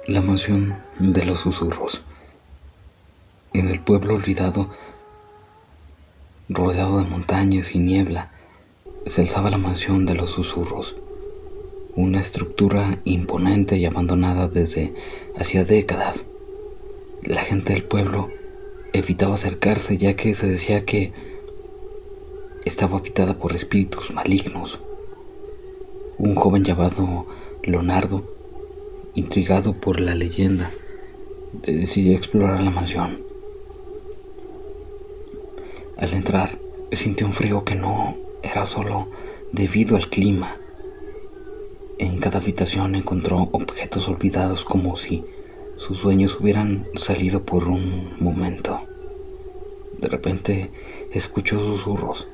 La mansión de los susurros. En el pueblo olvidado, rodeado de montañas y niebla, se alzaba la mansión de los susurros, una estructura imponente y abandonada desde hacía décadas. La gente del pueblo evitaba acercarse, ya que se decía que estaba habitada por espíritus malignos. Un joven llamado Leonardo, intrigado por la leyenda, decidió explorar la mansión. Al entrar, sintió un frío que no era solo debido al clima. En cada habitación encontró objetos olvidados, como si sus sueños hubieran salido por un momento. De repente escuchó susurros.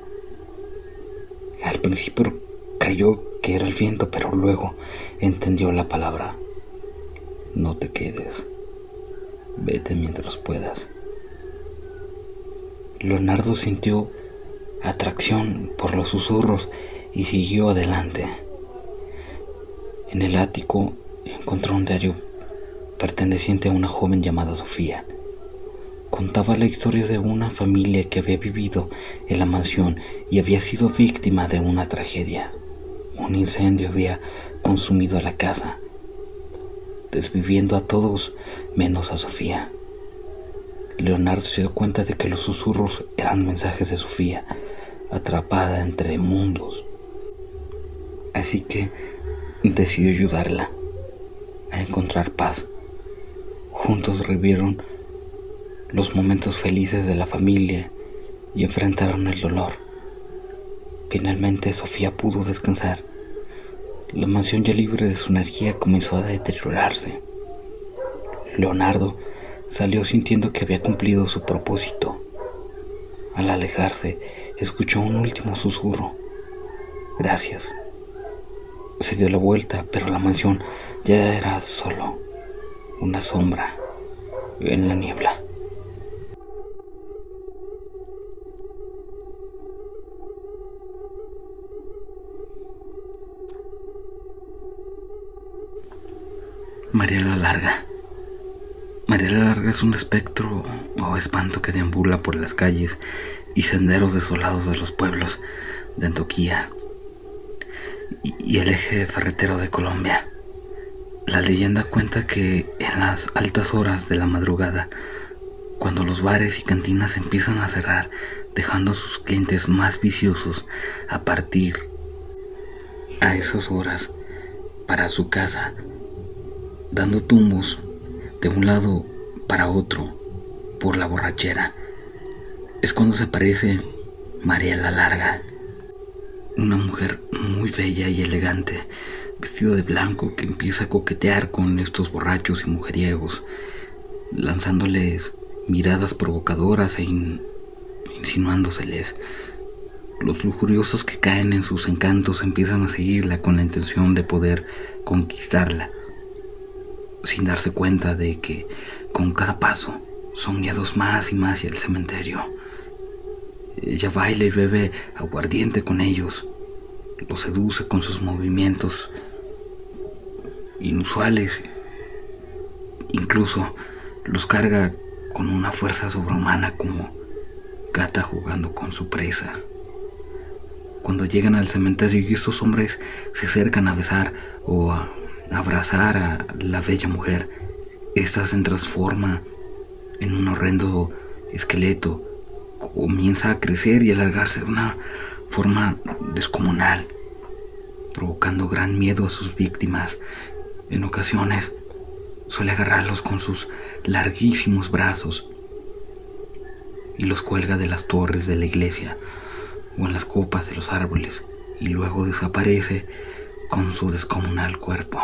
Al principio creyó que era el viento, pero luego entendió la palabra. No te quedes. Vete mientras puedas. Leonardo sintió atracción por los susurros y siguió adelante. En el ático encontró un diario perteneciente a una joven llamada Sofía. Contaba la historia de una familia que había vivido en la mansión y había sido víctima de una tragedia. Un incendio había consumido la casa, desviviendo a todos menos a Sofía. Leonardo se dio cuenta de que los susurros eran mensajes de Sofía, atrapada entre mundos. Así que decidió ayudarla a encontrar paz. Juntos revivieron los momentos felices de la familia y enfrentaron el dolor. Finalmente Sofía pudo descansar. La mansión, ya libre de su energía, comenzó a deteriorarse. Leonardo salió sintiendo que había cumplido su propósito. Al alejarse, escuchó un último susurro. Gracias. Se dio la vuelta, pero la mansión ya era solo una sombra en la niebla. María la Larga. María la Larga es un espectro o espanto que deambula por las calles y senderos desolados de los pueblos de Antioquia y el eje ferretero de Colombia. La leyenda cuenta que en las altas horas de la madrugada, cuando los bares y cantinas empiezan a cerrar, dejando a sus clientes más viciosos a partir a esas horas para su casa, dando tumbos de un lado para otro por la borrachera, es cuando se aparece María la Larga, una mujer muy bella y elegante, vestida de blanco, que empieza a coquetear con estos borrachos y mujeriegos, lanzándoles miradas provocadoras e insinuándoseles. Los lujuriosos que caen en sus encantos empiezan a seguirla con la intención de poder conquistarla, sin darse cuenta de que con cada paso son guiados más y más hacia el cementerio. Ella baila y bebe aguardiente con ellos, los seduce con sus movimientos inusuales, incluso los carga con una fuerza sobrehumana como gata jugando con su presa. Cuando llegan al cementerio y estos hombres se acercan a besar o a abrazar a la bella mujer, esta se transforma en un horrendo esqueleto, comienza a crecer y alargarse de una forma descomunal, provocando gran miedo a sus víctimas. En ocasiones suele agarrarlos con sus larguísimos brazos y los cuelga de las torres de la iglesia o en las copas de los árboles, y luego desaparece con su descomunal cuerpo.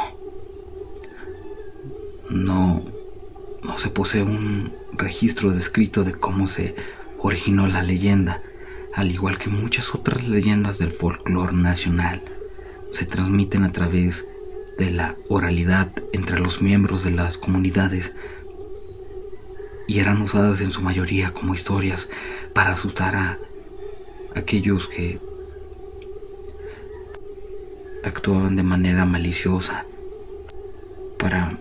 No se posee un registro descrito de cómo se originó la leyenda, al igual que muchas otras leyendas del folclore nacional. Se transmiten a través de la oralidad entre los miembros de las comunidades y eran usadas en su mayoría como historias para asustar a aquellos que actuaban de manera maliciosa, para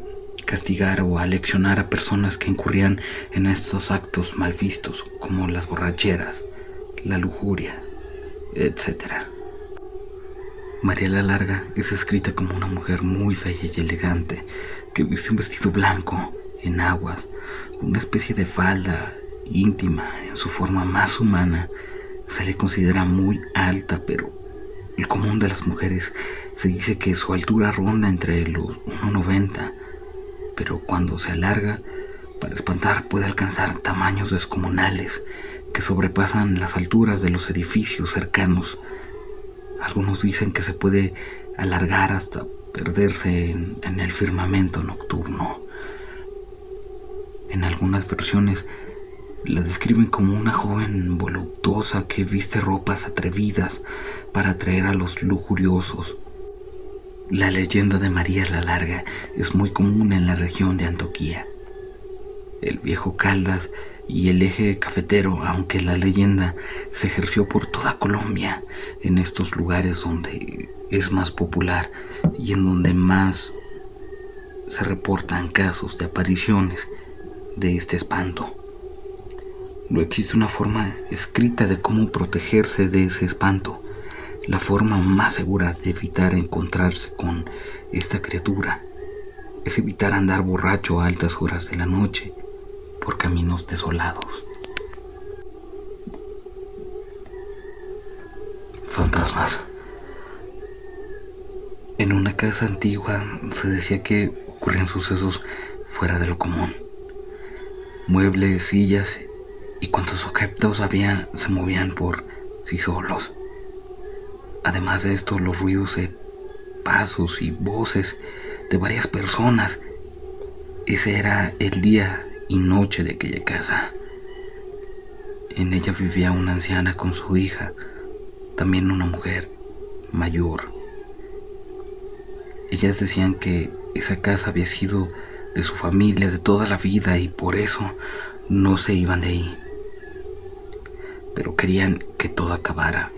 castigar o aleccionar a personas que incurrían en estos actos mal vistos, como las borracheras, la lujuria, etc. María la Larga es escrita como una mujer muy bella y elegante, que viste un vestido blanco en aguas, una especie de falda íntima en su forma más humana. Se le considera muy alta, pero el común de las mujeres se dice que su altura ronda entre los 1,90, pero cuando se alarga, para espantar, puede alcanzar tamaños descomunales que sobrepasan las alturas de los edificios cercanos. Algunos dicen que se puede alargar hasta perderse en el firmamento nocturno. En algunas versiones la describen como una joven voluptuosa que viste ropas atrevidas para atraer a los lujuriosos. La leyenda de María la Larga es muy común en la región de Antioquia, el viejo Caldas y el eje cafetero, aunque la leyenda se ejerció por toda Colombia, en estos lugares donde es más popular y en donde más se reportan casos de apariciones de este espanto. No existe una forma escrita de cómo protegerse de ese espanto. La forma más segura de evitar encontrarse con esta criatura es evitar andar borracho a altas horas de la noche por caminos desolados. Fantasmas. En una casa antigua se decía que ocurrían sucesos fuera de lo común. Muebles, sillas y cuantos objetos había se movían por sí solos. Además de esto, los ruidos de pasos y voces de varias personas. Ese era el día y noche de aquella casa. En ella vivía una anciana con su hija, también una mujer mayor. Ellas decían que esa casa había sido de su familia de toda la vida y por eso no se iban de ahí. Pero querían que todo acabara,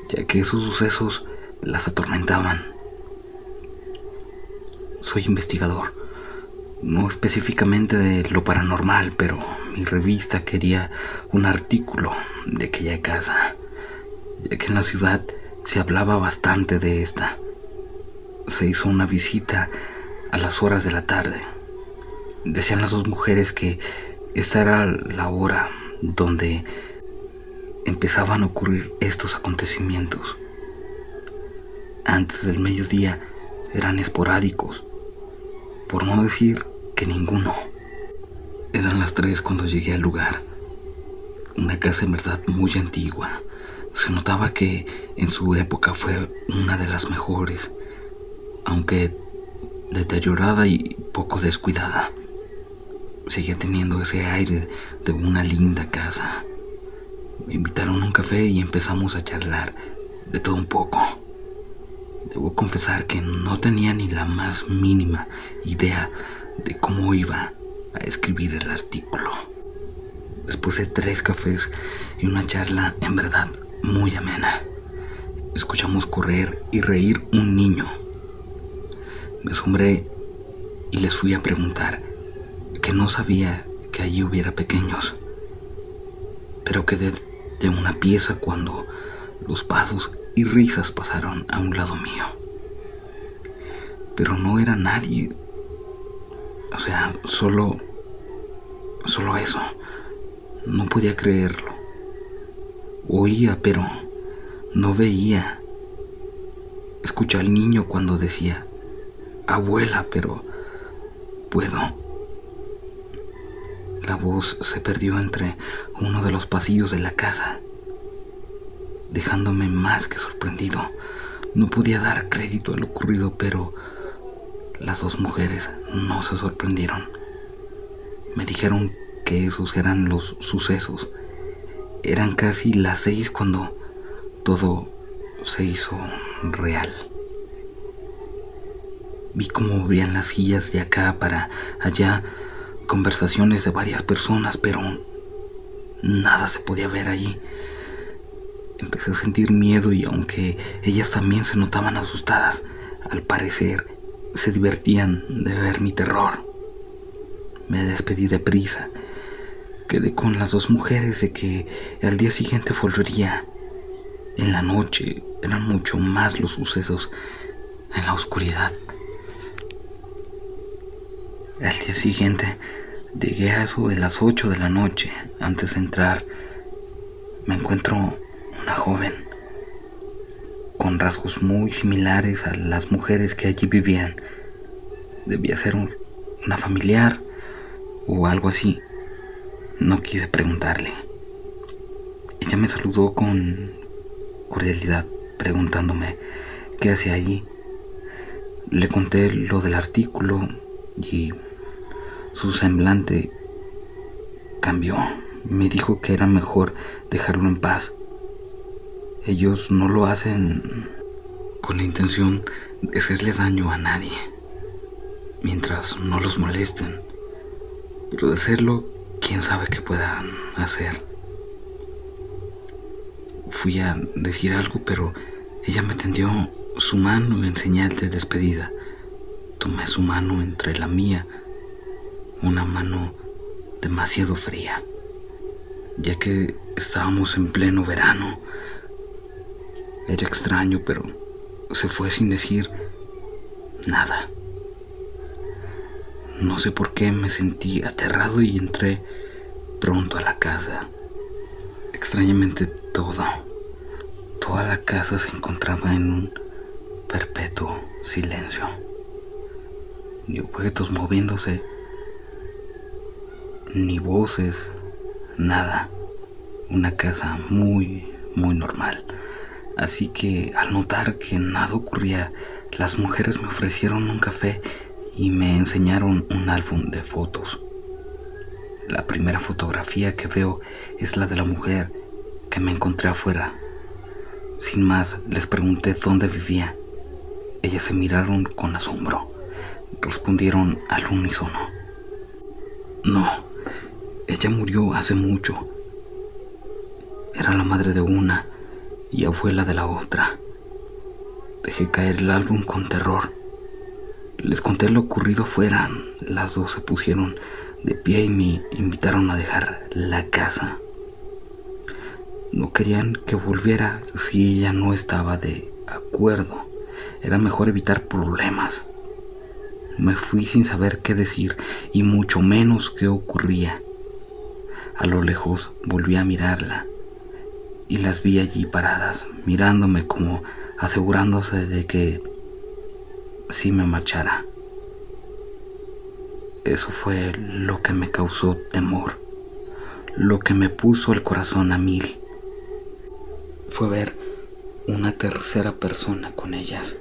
ya que esos sucesos las atormentaban. Soy investigador, no específicamente de lo paranormal, pero mi revista quería un artículo de aquella casa, ya que en la ciudad se hablaba bastante de esta. Se hizo una visita a las horas de la tarde. Decían las dos mujeres que esta era la hora donde empezaban a ocurrir estos acontecimientos. Antes del mediodía eran esporádicos, por no decir que ninguno. Eran las 3 cuando llegué al lugar. Una casa en verdad muy antigua. Se notaba que en su época fue una de las mejores, aunque deteriorada y poco descuidada. Seguía teniendo ese aire de una linda casa. Me invitaron a un café y empezamos a charlar de todo un poco. Debo confesar que no tenía ni la más mínima idea de cómo iba a escribir el artículo. Después de 3 cafés y una charla en verdad muy amena, escuchamos correr y reír un niño. Me asombré y les fui a preguntar que no sabía que allí hubiera pequeños, pero quedé de una pieza cuando los pasos y risas pasaron a un lado mío. Pero no era nadie. O sea, solo eso. No podía creerlo. Oía, pero no veía. Escuché al niño cuando decía, abuela, pero puedo. La voz se perdió entre uno de los pasillos de la casa, dejándome más que sorprendido. No podía dar crédito a lo ocurrido, pero las 2 mujeres no se sorprendieron. Me dijeron que esos eran los sucesos. Eran casi las 6 cuando todo se hizo real. Vi cómo movían las sillas de acá para allá, conversaciones de varias personas, pero nada se podía ver allí. Empecé a sentir miedo y aunque ellas también se notaban asustadas, al parecer se divertían de ver mi terror. Me despedí deprisa. Quedé con las dos mujeres de que al día siguiente volvería. En la noche eran mucho más los sucesos en la oscuridad. Al día siguiente llegué a eso de las 8 de la noche. Antes de entrar me encuentro una joven con rasgos muy similares a las mujeres que allí vivían. Debía ser una familiar o algo así. No quise preguntarle. Ella me saludó con cordialidad, preguntándome qué hacía allí. Le conté lo del artículo y su semblante cambió. Me dijo que era mejor dejarlo en paz. Ellos no lo hacen con la intención de hacerle daño a nadie, mientras no los molesten. Pero de hacerlo, quién sabe qué puedan hacer. Fui a decir algo, pero ella me tendió su mano en señal de despedida. Tomé su mano entre la mía, una mano demasiado fría, ya que estábamos en pleno verano. Era extraño, pero se fue sin decir nada. No sé por qué me sentí aterrado y entré pronto a la casa. Extrañamente toda la casa se encontraba en un perpetuo silencio. Ni objetos moviéndose, ni voces, nada. Una casa muy, muy normal. Así que al notar que nada ocurría, las mujeres me ofrecieron un café y me enseñaron un álbum de fotos. La primera fotografía que veo es la de la mujer que me encontré afuera. Sin más, les pregunté dónde vivía. Ellas se miraron con asombro. Respondieron al unísono: no, ella murió hace mucho. Era la madre de una y abuela de la otra. Dejé caer el álbum con terror. Les conté lo ocurrido afuera. Las dos se pusieron de pie y me invitaron a dejar la casa. No querían que volviera si ella no estaba de acuerdo. Era mejor evitar problemas. Me fui sin saber qué decir y mucho menos qué ocurría. A lo lejos volví a mirarla y las vi allí paradas, mirándome como asegurándose de que sí me marchara. Eso fue lo que me causó temor, lo que me puso el corazón a 1000. Fue ver una tercera persona con ellas,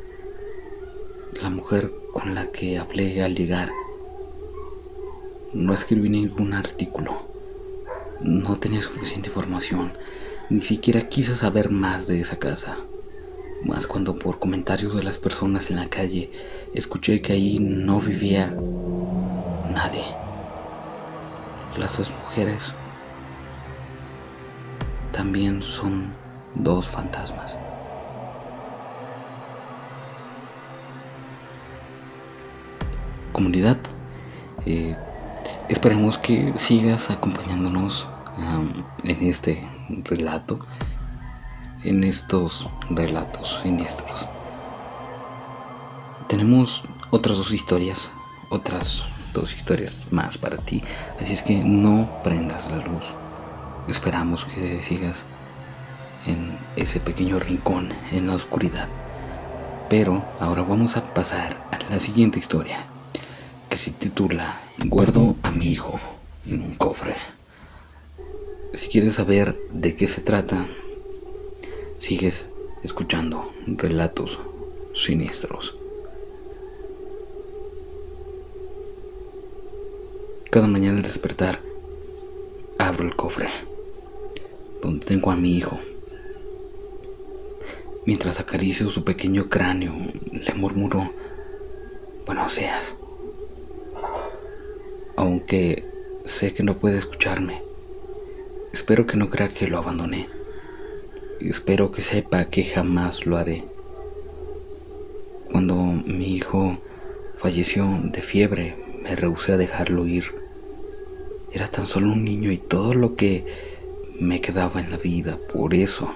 la mujer con la que hablé al llegar. No escribí ningún artículo, no tenía suficiente información, ni siquiera quise saber más de esa casa. Más cuando por comentarios de las personas en la calle escuché que ahí no vivía nadie. Las dos mujeres también son 2 fantasmas. Comunidad, esperemos que sigas acompañándonos en este relato, en estos relatos siniestros. Tenemos otras 2 historias más para ti, así es que no prendas la luz. Esperamos que sigas en ese pequeño rincón en la oscuridad. Pero ahora vamos a pasar a la siguiente historia, que se titula Guardo a mi hijo en un cofre. Si quieres saber de qué se trata, sigues escuchando relatos siniestros. Cada mañana al despertar, abro el cofre donde tengo a mi hijo. Mientras acaricio su pequeño cráneo, le murmuro: buenos días. Aunque sé que no puede escucharme, espero que no crea que lo abandoné. Espero que sepa que jamás lo haré. Cuando mi hijo falleció de fiebre, me rehusé a dejarlo ir Era tan solo un niño y todo lo que me quedaba en la vida. Por eso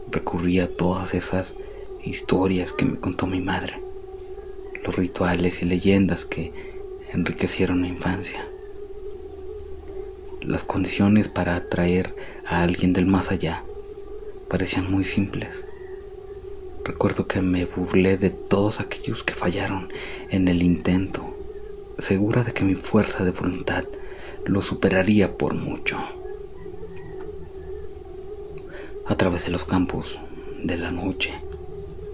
recurría a todas esas historias que me contó mi madre, los rituales y leyendas que enriquecieron mi infancia. Las condiciones para atraer a alguien del más allá parecían muy simples. Recuerdo que me burlé de todos aquellos que fallaron en el intento, segura de que mi fuerza de voluntad lo superaría por mucho. Atravesé los campos de la noche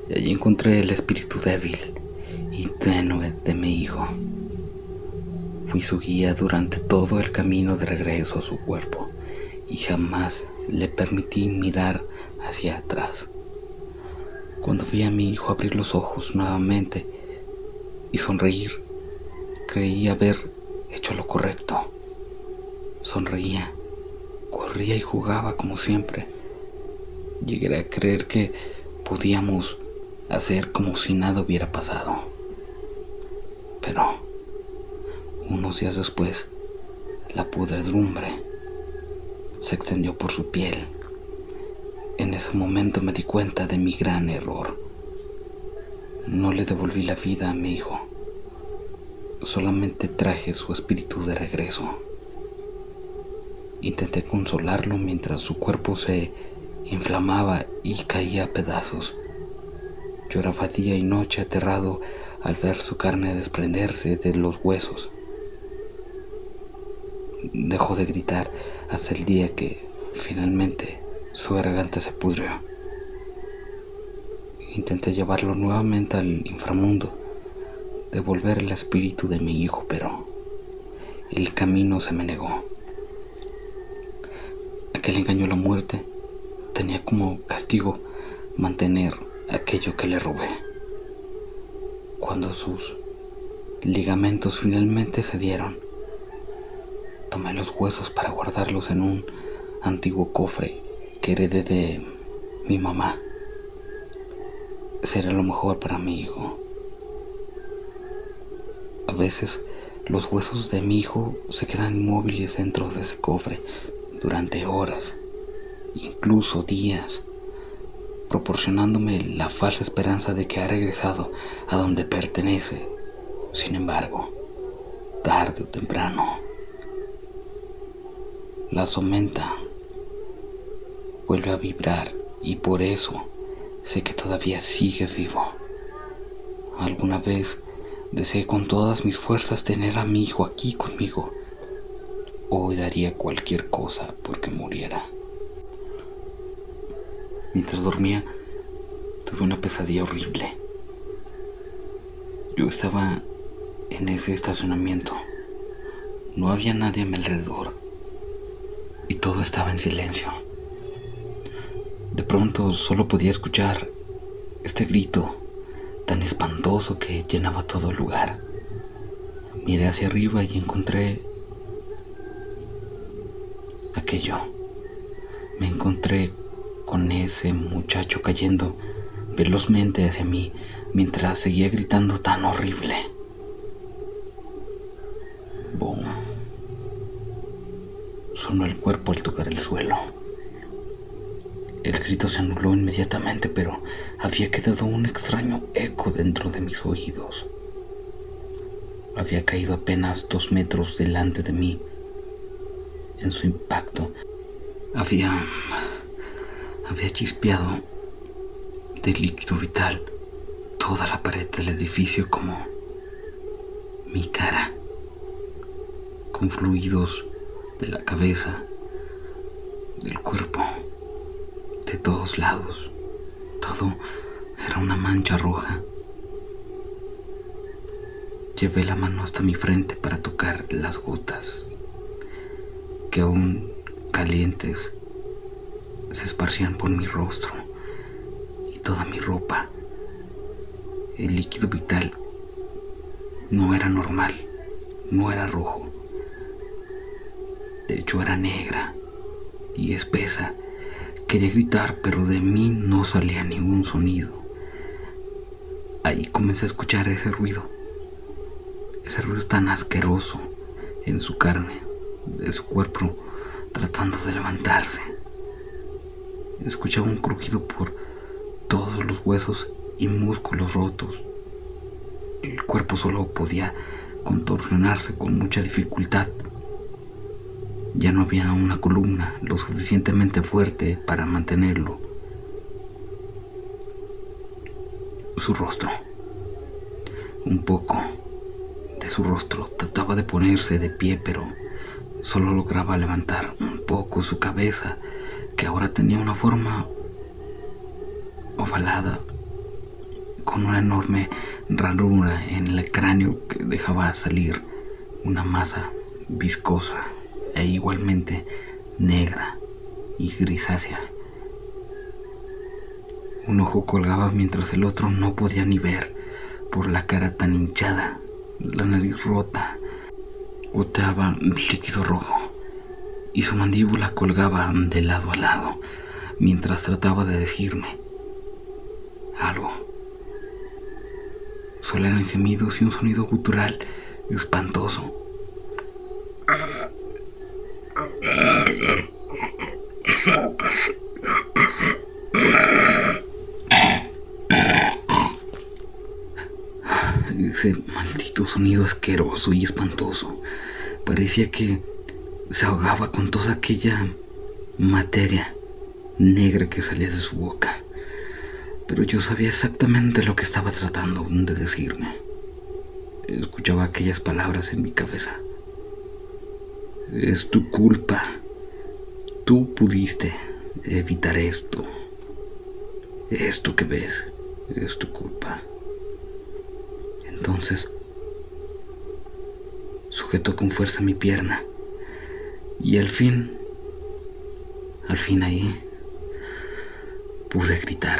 y allí encontré el espíritu débil y tenue de mi hijo. Fui su guía durante todo el camino de regreso a su cuerpo y jamás le permití mirar hacia atrás. Cuando vi a mi hijo abrir los ojos nuevamente y sonreír, creí haber hecho lo correcto. Sonreía, corría y jugaba como siempre. Llegué a creer que podíamos hacer como si nada hubiera pasado. Pero unos días después, la podredumbre se extendió por su piel. En ese momento me di cuenta de mi gran error. No le devolví la vida a mi hijo. Solamente traje su espíritu de regreso. Intenté consolarlo mientras su cuerpo se inflamaba y caía a pedazos. Lloraba día y noche aterrado al ver su carne desprenderse de los huesos. Dejó de gritar hasta el día que finalmente su garganta se pudrió. Intenté llevarlo nuevamente al inframundo, devolver el espíritu de mi hijo, pero el camino se me negó. Aquel engaño a la muerte tenía como castigo mantener aquello que le robé. Cuando sus ligamentos finalmente cedieron, tomé los huesos para guardarlos en un antiguo cofre que heredé de mi mamá. Será lo mejor para mi hijo. A veces los huesos de mi hijo se quedan inmóviles dentro de ese cofre durante horas, incluso días, proporcionándome la falsa esperanza de que ha regresado a donde pertenece. Sin embargo, tarde o temprano, la somenta vuelve a vibrar y por eso sé que todavía sigue vivo. Alguna vez deseé con todas mis fuerzas tener a mi hijo aquí conmigo. Hoy daría cualquier cosa porque muriera. Mientras dormía, tuve una pesadilla horrible. Yo estaba en ese estacionamiento. No había nadie a mi alrededor y todo estaba en silencio. De pronto solo podía escuchar este grito tan espantoso que llenaba todo el lugar. Miré hacia arriba y encontré aquello. Me encontré con ese muchacho cayendo velozmente hacia mí mientras seguía gritando tan horrible. ¡Bum! Sonó el cuerpo al tocar el suelo. El grito se anuló inmediatamente, pero había quedado un extraño eco dentro de mis oídos. Había caído apenas 2 metros delante de mí. En su impacto había chispeado de líquido vital toda la pared del edificio como mi cara, con fluidos de la cabeza, del cuerpo, de todos lados. Todo era una mancha roja. Llevé la mano hasta mi frente para tocar las gotas que aún calientes se esparcían por mi rostro y toda mi ropa. El líquido vital no era normal, no era rojo. De hecho era negra y espesa. Quería gritar, pero de mí no salía ningún sonido. Ahí comencé a escuchar ese ruido tan asqueroso en su carne. de su cuerpo tratando de levantarse. Escuchaba un crujido por todos los huesos y músculos rotos. El cuerpo solo podía contorsionarse con mucha dificultad. Ya no había una columna lo suficientemente fuerte para mantenerlo. Su rostro. Un poco de su rostro trataba de ponerse de pie, pero solo lograba levantar un poco su cabeza, que ahora tenía una forma ovalada, con una enorme ranura en el cráneo que dejaba salir una masa viscosa e igualmente negra y grisácea. Un ojo colgaba mientras el otro no podía ni ver por la cara tan hinchada, la nariz rota, goteaba líquido rojo y su mandíbula colgaba de lado a lado mientras trataba de decirme algo. Solo eran gemidos y un sonido gutural espantoso. Ese maldito sonido asqueroso y espantoso. Parecía que se ahogaba con toda aquella materia negra que salía de su boca. Pero yo sabía exactamente lo que estaba tratando de decirme. Escuchaba aquellas palabras en mi cabeza. Es tu culpa. Tú pudiste evitar esto. Esto que ves es tu culpa. Entonces sujetó con fuerza mi pierna y al fin ahí pude gritar.